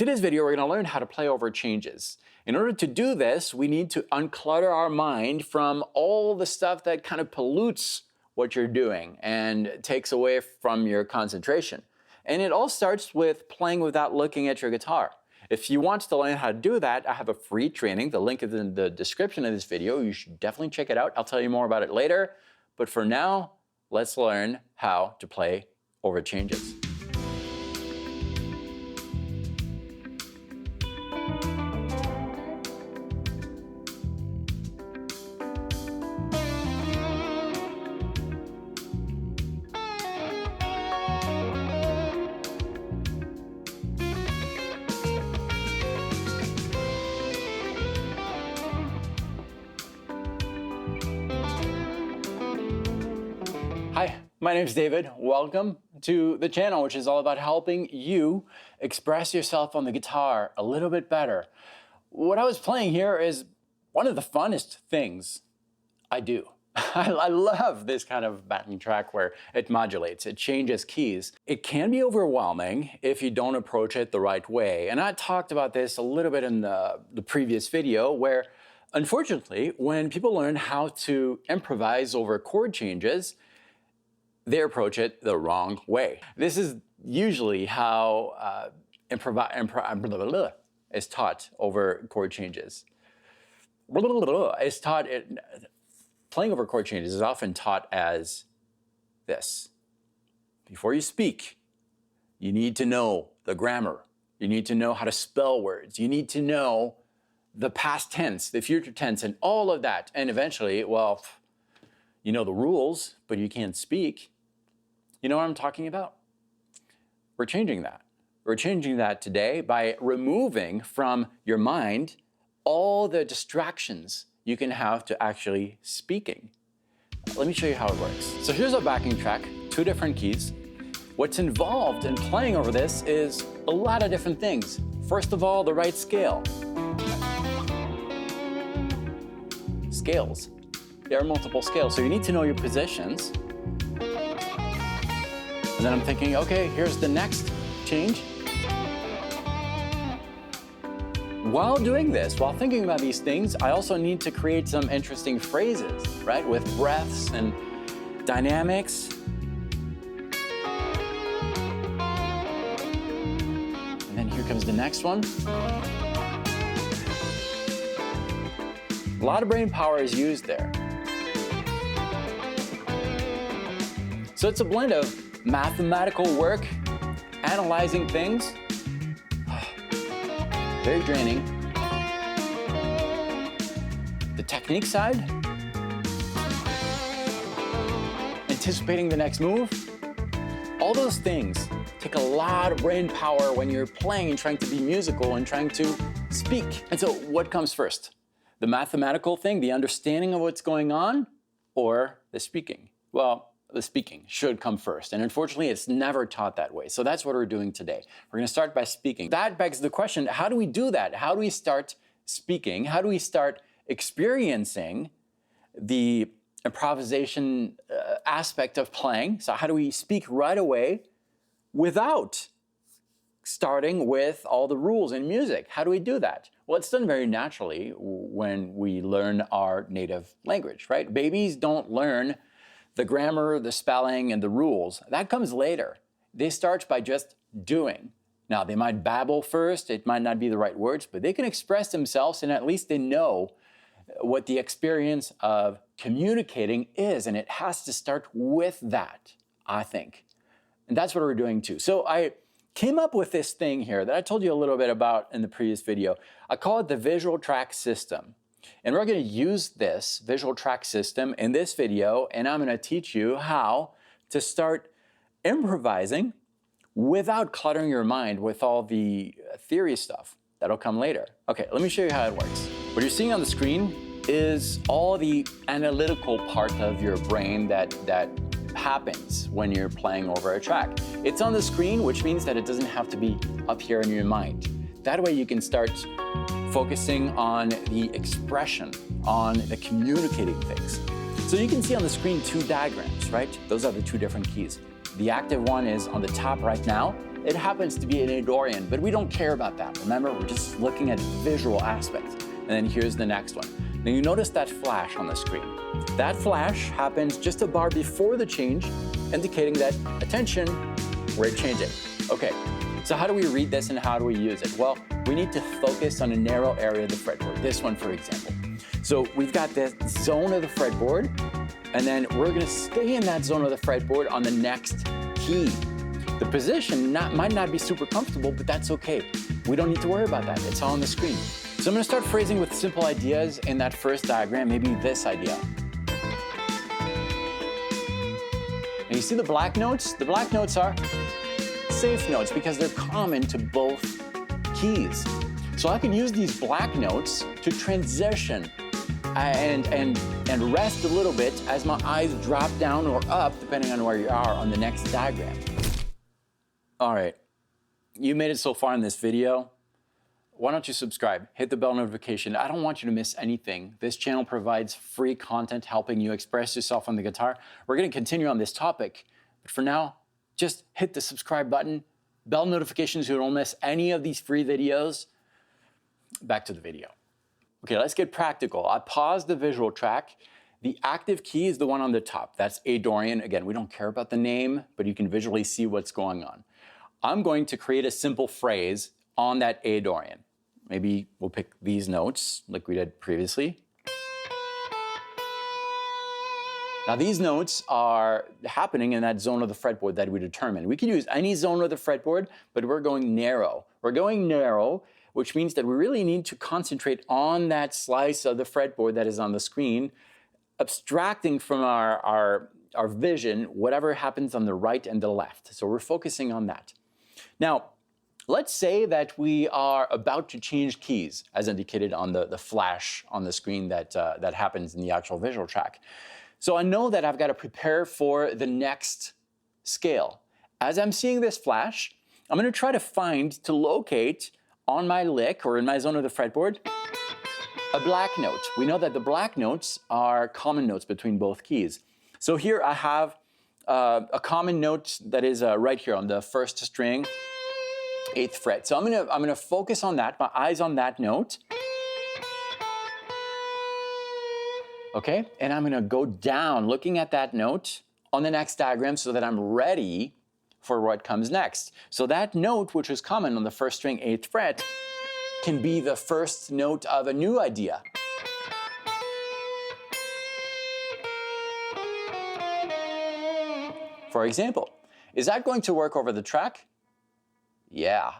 today's video, we're going to learn how to play over changes. In order to do this, we need to unclutter our mind from all the stuff that kind of pollutes what you're doing and takes away from your concentration. And it all starts with playing without looking at your guitar. If you want to learn how to do that, I have a free training. The link is in the description of this video. You should definitely check it out. I'll tell you more about it later. But for now, let's learn how to play over changes. Hi, my name is David. Welcome to the channel, which is all about helping you express yourself on the guitar a little bit better. What I was playing here is one of the funnest things I do. I love this kind of backing track where it modulates, it changes keys. It can be overwhelming if you don't approach it the right way. And I talked about this a little bit in the previous video where, unfortunately, when people learn how to improvise over chord changes, they approach it the wrong way. This is usually how is taught over chord changes. Playing over chord changes is often taught as this. Before you speak, you need to know the grammar. You need to know how to spell words. You need to know the past tense, the future tense, and all of that. And eventually, well, you know the rules, but you can't speak. You know what I'm talking about? We're changing that. We're changing that today by removing from your mind all the distractions you can have to actually speaking. Let me show you how it works. So here's a backing track, 2 different keys. What's involved in playing over this is a lot of different things. First of all, the right scale. Scales. There are multiple scales, so you need to know your positions. And then I'm thinking, okay, here's the next change. While doing this, while thinking about these things, I also need to create some interesting phrases, right? With breaths and dynamics. And then here comes the next one. A lot of brain power is used there. So it's a blend of mathematical work, analyzing things, very draining. The technique side, anticipating the next move, all those things take a lot of brain power when you're playing and trying to be musical and trying to speak. And so what comes first? The mathematical thing, the understanding of what's going on, or the speaking? Well, the speaking should come first. And unfortunately, it's never taught that way. So that's what we're doing today. We're going to start by speaking. That begs the question, how do we do that? How do we start speaking? How do we start experiencing the improvisation aspect of playing? So how do we speak right away without starting with all the rules in music? How do we do that? Well, it's done very naturally when we learn our native language, right? Babies don't learn the grammar, the spelling, and the rules. That comes later. They start by just doing. Now, they might babble first, it might not be the right words, but they can express themselves and at least they know what the experience of communicating is, and it has to start with that, I think. And that's what we're doing too. So I came up with this thing here that I told you a little bit about in the previous video. I call it the visual track system. And we're going to use this visual track system in this video, and I'm going to teach you how to start improvising without cluttering your mind with all the theory stuff. That'll come later. Okay, let me show you how it works. What you're seeing on the screen is all the analytical part of your brain that happens when you're playing over a track. It's on the screen, which means that it doesn't have to be up here in your mind. That way you can start focusing on the expression, on the communicating things. So you can see on the screen 2 diagrams, right? Those are the 2 different keys. The active one is on the top right now, it happens to be an A Dorian, but we don't care about that. Remember, we're just looking at visual aspects. And then here's the next one. Now you notice that flash on the screen. That flash happens just a bar before the change, indicating that, attention, we're changing. Okay, so how do we read this and how do we use it? Well, we need to focus on a narrow area of the fretboard. This one, for example. So we've got this zone of the fretboard, and then we're gonna stay in that zone of the fretboard on the next key. The position might not be super comfortable, but that's okay. We don't need to worry about that. It's all on the screen. So I'm gonna start phrasing with simple ideas in that first diagram, maybe this idea. And you see the black notes? The black notes are safe notes because they're common to both keys. So I can use these black notes to transition and rest a little bit as my eyes drop down or up, depending on where you are on the next diagram. All right, you made it so far in this video. Why don't you subscribe, hit the bell notification. I don't want you to miss anything. This channel provides free content helping you express yourself on the guitar. We're gonna continue on this topic, but for now, just hit the subscribe button, bell notifications so you don't miss any of these free videos. Back to the video. Okay, let's get practical. I paused the visual track. The active key is the one on the top. That's A Dorian. Again, we don't care about the name, but you can visually see what's going on. I'm going to create a simple phrase on that A Dorian. Maybe we'll pick these notes like we did previously. Now these notes are happening in that zone of the fretboard that we determined. We can use any zone of the fretboard, but we're going narrow. We're going narrow, which means that we really need to concentrate on that slice of the fretboard that is on the screen, abstracting from our vision whatever happens on the right and the left. So we're focusing on that. Now, let's say that we are about to change keys, as indicated on the flash on the screen that happens in the actual visual track. So I know that I've got to prepare for the next scale. As I'm seeing this flash, I'm going to try to locate on my lick or in my zone of the fretboard, a black note. We know that the black notes are common notes between both keys. So here I have a common note that is right here on the first string, 8th fret. So I'm gonna focus on that, my eyes on that note. Okay, and I'm gonna go down looking at that note on the next diagram so that I'm ready for what comes next. So that note, which is common on the first string, 8th fret, can be the first note of a new idea. For example, is that going to work over the track? Yeah,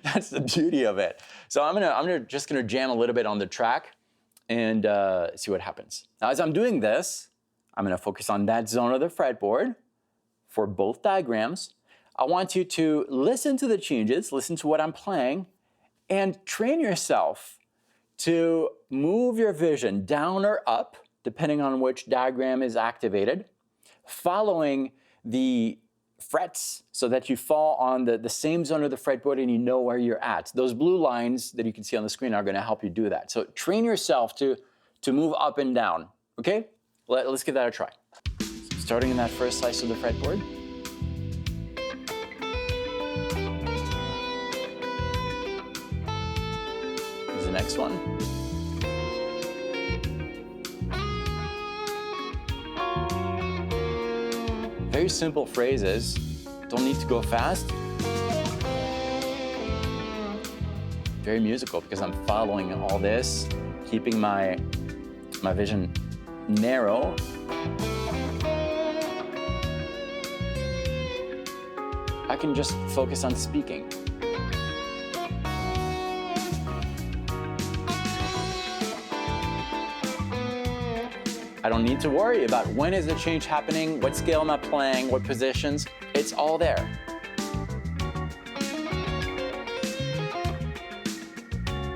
that's the beauty of it. So I'm just gonna jam a little bit on the track and see what happens. Now, as I'm doing this, I'm gonna focus on that zone of the fretboard for both diagrams. I want you to listen to the changes, listen to what I'm playing, and train yourself to move your vision down or up, depending on which diagram is activated, following the frets so that you fall on the same zone of the fretboard and you know where you're at. Those blue lines that you can see on the screen are gonna help you do that. So train yourself to move up and down, okay? Let's give that a try. Starting in that first slice of the fretboard. Here's the next one. Very simple phrases, don't need to go fast. Very musical because I'm following all this, keeping my vision narrow. I can just focus on speaking. I don't need to worry about when is the change happening, what scale am I playing, what positions. It's all there.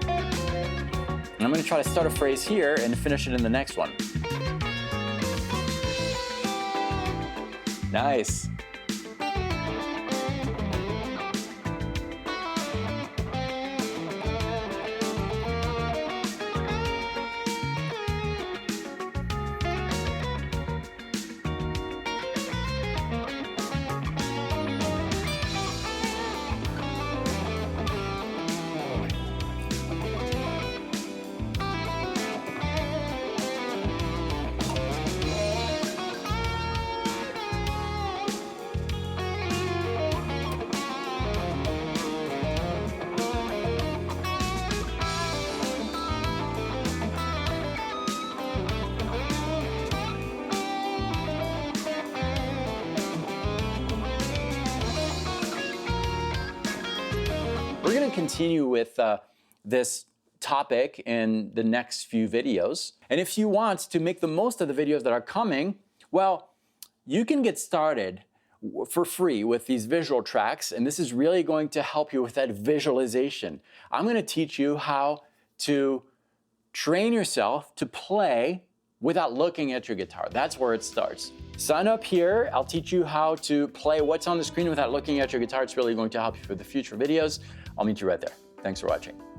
And I'm going to try to start a phrase here and finish it in the next one. Nice. continue with this topic in the next few videos. And if you want to make the most of the videos that are coming, well, you can get started for free with these visual tracks, and this is really going to help you with that visualization. I'm going to teach you how to train yourself to play without looking at your guitar. That's where it starts. Sign up here. I'll teach you how to play what's on the screen without looking at your guitar. It's really going to help you for the future videos. I'll meet you right there. Thanks for watching.